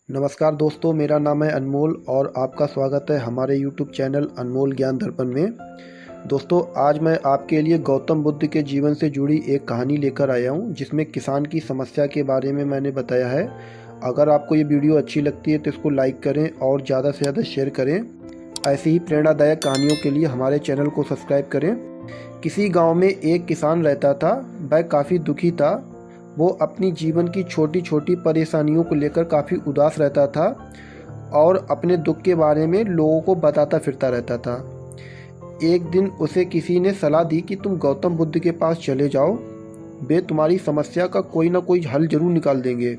नमस्कार दोस्तों, मेरा नाम है अनमोल और आपका स्वागत है हमारे यूट्यूब चैनल अनमोल ज्ञान दर्पण में। दोस्तों, आज मैं आपके लिए गौतम बुद्ध के जीवन से जुड़ी एक कहानी लेकर आया हूं, जिसमें किसान की समस्या के बारे में मैंने बताया है। अगर आपको ये वीडियो अच्छी लगती है तो इसको लाइक करें और ज़्यादा से ज़्यादा शेयर करें। ऐसी ही प्रेरणादायक कहानियों के लिए हमारे चैनल को सब्सक्राइब करें। किसी गाँव में एक किसान रहता था। वह काफ़ी दुखी था। वो अपनी जीवन की छोटी छोटी परेशानियों को लेकर काफ़ी उदास रहता था और अपने दुख के बारे में लोगों को बताता फिरता रहता था। एक दिन उसे किसी ने सलाह दी कि तुम गौतम बुद्ध के पास चले जाओ, वे तुम्हारी समस्या का कोई ना कोई हल जरूर निकाल देंगे।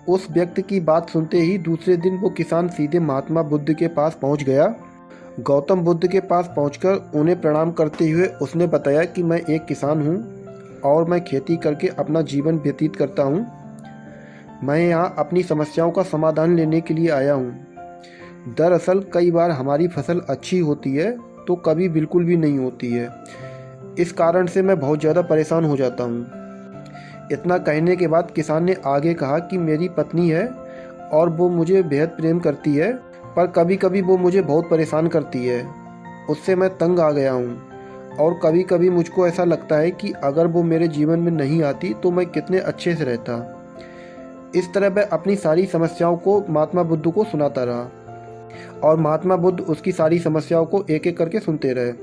उस व्यक्ति की बात सुनते ही दूसरे दिन वो किसान सीधे महात्मा बुद्ध के पास पहुंच गया। गौतम बुद्ध के पास पहुंचकर उन्हें प्रणाम करते हुए उसने बताया कि मैं एक किसान हूं और मैं खेती करके अपना जीवन व्यतीत करता हूँ। मैं यहाँ अपनी समस्याओं का समाधान लेने के लिए आया हूँ। दरअसल कई बार हमारी फसल अच्छी होती है तो कभी बिल्कुल भी नहीं होती है। इस कारण से मैं बहुत ज़्यादा परेशान हो जाता हूँ। इतना कहने के बाद किसान ने आगे कहा कि मेरी पत्नी है और वो मुझे बेहद प्रेम करती है, पर कभी कभी वो मुझे बहुत परेशान करती है। उससे मैं तंग आ गया हूँ और कभी कभी मुझको ऐसा लगता है कि अगर वो मेरे जीवन में नहीं आती तो मैं कितने अच्छे से रहता। इस तरह वह अपनी सारी समस्याओं को महात्मा बुद्ध को सुनाता रहा और महात्मा बुद्ध उसकी सारी समस्याओं को एक एक करके सुनते रहे।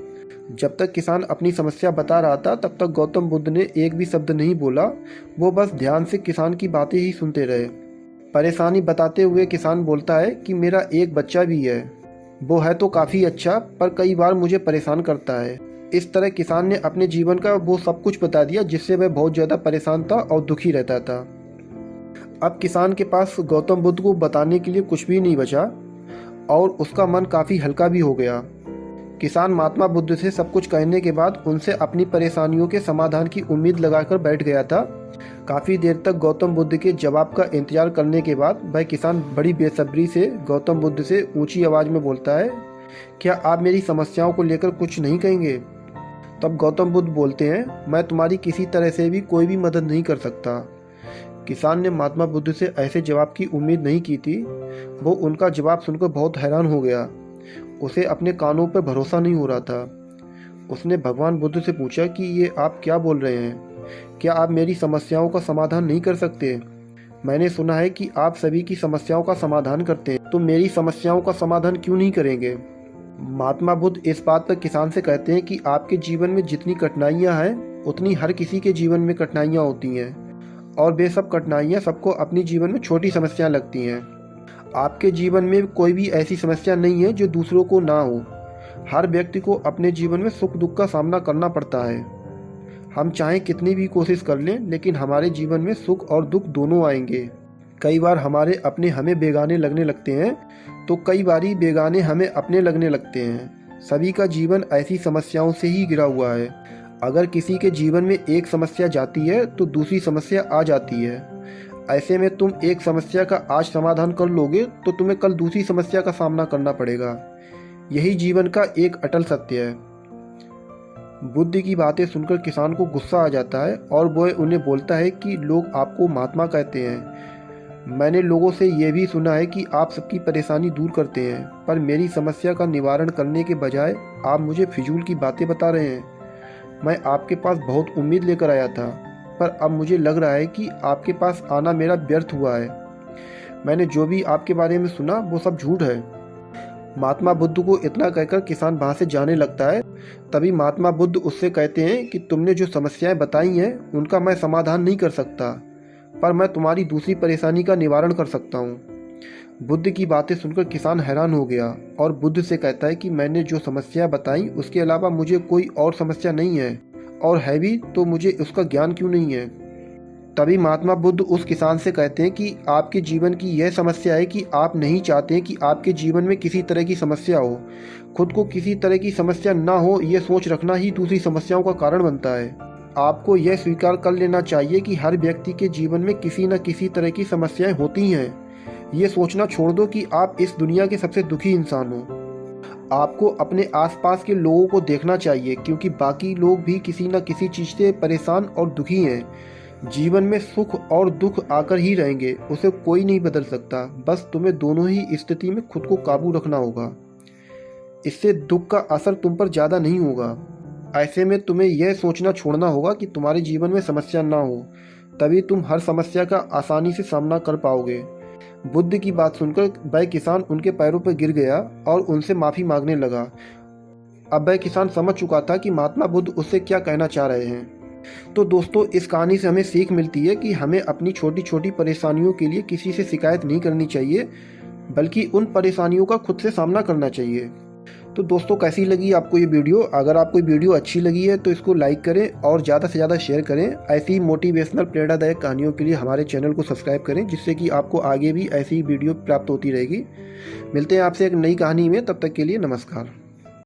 जब तक किसान अपनी समस्या बता रहा था तब तक गौतम बुद्ध ने एक भी शब्द नहीं बोला। वो बस ध्यान से किसान की बातें ही सुनते रहे। परेशानी बताते हुए किसान बोलता है कि मेरा एक बच्चा भी है। वो है तो काफ़ी अच्छा, पर कई बार मुझे परेशान करता है। इस तरह किसान ने अपने जीवन का वो सब कुछ बता दिया जिससे वह बहुत ज़्यादा परेशान था और दुखी रहता था। अब किसान के पास गौतम बुद्ध को बताने के लिए कुछ भी नहीं बचा और उसका मन काफ़ी हल्का भी हो गया। किसान महात्मा बुद्ध से सब कुछ कहने के बाद उनसे अपनी परेशानियों के समाधान की उम्मीद लगाकर बैठ गया था। काफ़ी देर तक गौतम बुद्ध के जवाब का इंतजार करने के बाद वह किसान बड़ी बेसब्री से गौतम बुद्ध से ऊंची आवाज़ में बोलता है, क्या आप मेरी समस्याओं को लेकर कुछ नहीं कहेंगे? तब गौतम बुद्ध बोलते हैं, मैं तुम्हारी किसी तरह से भी कोई भी मदद नहीं कर सकता। किसान ने महात्मा बुद्ध से ऐसे जवाब की उम्मीद नहीं की थी। वो उनका जवाब सुनकर बहुत हैरान हो गया। उसे अपने कानों पर भरोसा नहीं हो रहा था। उसने भगवान बुद्ध से पूछा कि ये आप क्या बोल रहे हैं? क्या आप मेरी समस्याओं का समाधान नहीं कर सकते? मैंने सुना है कि आप सभी की समस्याओं का समाधान करते हैं, तो मेरी समस्याओं का समाधान क्यों नहीं करेंगे? महात्मा बुद्ध इस बात पर किसान से कहते हैं कि आपके जीवन में जितनी कठिनाइयां हैं उतनी हर किसी के जीवन में कठिनाइयां होती हैं और वे सब कठिनाइयां सबको अपनी जीवन में छोटी समस्याएं लगती हैं। आपके जीवन में कोई भी ऐसी समस्या नहीं है जो दूसरों को ना हो। हर व्यक्ति को अपने जीवन में सुख दुख का सामना करना पड़ता है। हम चाहे कितनी भी कोशिश कर लें, लेकिन हमारे जीवन में सुख और दुख दोनों आएंगे। कई बार हमारे अपने हमें बेगाने लगने लगते हैं तो कई बारी बेगाने हमें अपने लगने लगते हैं। सभी का जीवन ऐसी समस्याओं से ही घिरा हुआ है। अगर किसी के जीवन में एक समस्या जाती है तो दूसरी समस्या आ जाती है। ऐसे में तुम एक समस्या का आज समाधान कर लोगे तो तुम्हें कल दूसरी समस्या का सामना करना पड़ेगा। यही जीवन का एक अटल सत्य है। बुद्ध की बातें सुनकर किसान को गुस्सा आ जाता है और वह उन्हें बोलता है कि लोग आपको महात्मा कहते हैं। मैंने लोगों से यह भी सुना है कि आप सबकी परेशानी दूर करते हैं, पर मेरी समस्या का निवारण करने के बजाय आप मुझे फिजूल की बातें बता रहे हैं। मैं आपके पास बहुत उम्मीद लेकर आया था, पर अब मुझे लग रहा है कि आपके पास आना मेरा व्यर्थ हुआ है। मैंने जो भी आपके बारे में सुना वो सब झूठ है। महात्मा बुद्ध को इतना कहकर किसान वहाँ से जाने लगता है। तभी महात्मा बुद्ध उससे कहते हैं कि तुमने जो समस्याएं बताई हैं उनका मैं समाधान नहीं कर सकता, पर मैं तुम्हारी दूसरी परेशानी का निवारण कर सकता हूँ। बुद्ध की बातें सुनकर किसान हैरान हो गया और बुद्ध से कहता है कि मैंने जो समस्या बताई उसके अलावा मुझे कोई और समस्या नहीं है, और है भी तो मुझे उसका ज्ञान क्यों नहीं है। तभी महात्मा बुद्ध उस किसान से कहते हैं कि आपके जीवन की यह समस्या है कि आप नहीं चाहते कि आपके जीवन में किसी तरह की समस्या हो। खुद को किसी तरह की समस्या ना हो, यह सोच रखना ही दूसरी समस्याओं का कारण बनता है। आपको यह स्वीकार कर लेना चाहिए कि हर व्यक्ति के जीवन में किसी न किसी तरह की समस्याएं होती हैं। ये सोचना छोड़ दो कि आप इस दुनिया के सबसे दुखी इंसान हो। आपको अपने आसपास के लोगों को देखना चाहिए, क्योंकि बाकी लोग भी किसी न किसी चीज़ से परेशान और दुखी हैं। जीवन में सुख और दुख आकर ही रहेंगे, उसे कोई नहीं बदल सकता। बस तुम्हें दोनों ही स्थिति में खुद को काबू रखना होगा। इससे दुख का असर तुम पर ज़्यादा नहीं होगा। ऐसे में तुम्हें यह सोचना छोड़ना होगा कि तुम्हारे जीवन में समस्या ना हो, तभी तुम हर समस्या का आसानी से सामना कर पाओगे। बुद्ध की बात सुनकर वह किसान उनके पैरों पर गिर गया और उनसे माफ़ी मांगने लगा। अब वह किसान समझ चुका था कि महात्मा बुद्ध उससे क्या कहना चाह रहे हैं। तो दोस्तों, इस कहानी से हमें सीख मिलती है कि हमें अपनी छोटी छोटी परेशानियों के लिए किसी से शिकायत नहीं करनी चाहिए, बल्कि उन परेशानियों का खुद से सामना करना चाहिए। तो दोस्तों, कैसी लगी आपको ये वीडियो? अगर आपको वीडियो अच्छी लगी है तो इसको लाइक करें और ज़्यादा से ज़्यादा शेयर करें। ऐसी मोटिवेशनल प्रेरणादायक कहानियों के लिए हमारे चैनल को सब्सक्राइब करें, जिससे कि आपको आगे भी ऐसी वीडियो प्राप्त होती रहेगी। मिलते हैं आपसे एक नई कहानी में, तब तक के लिए नमस्कार।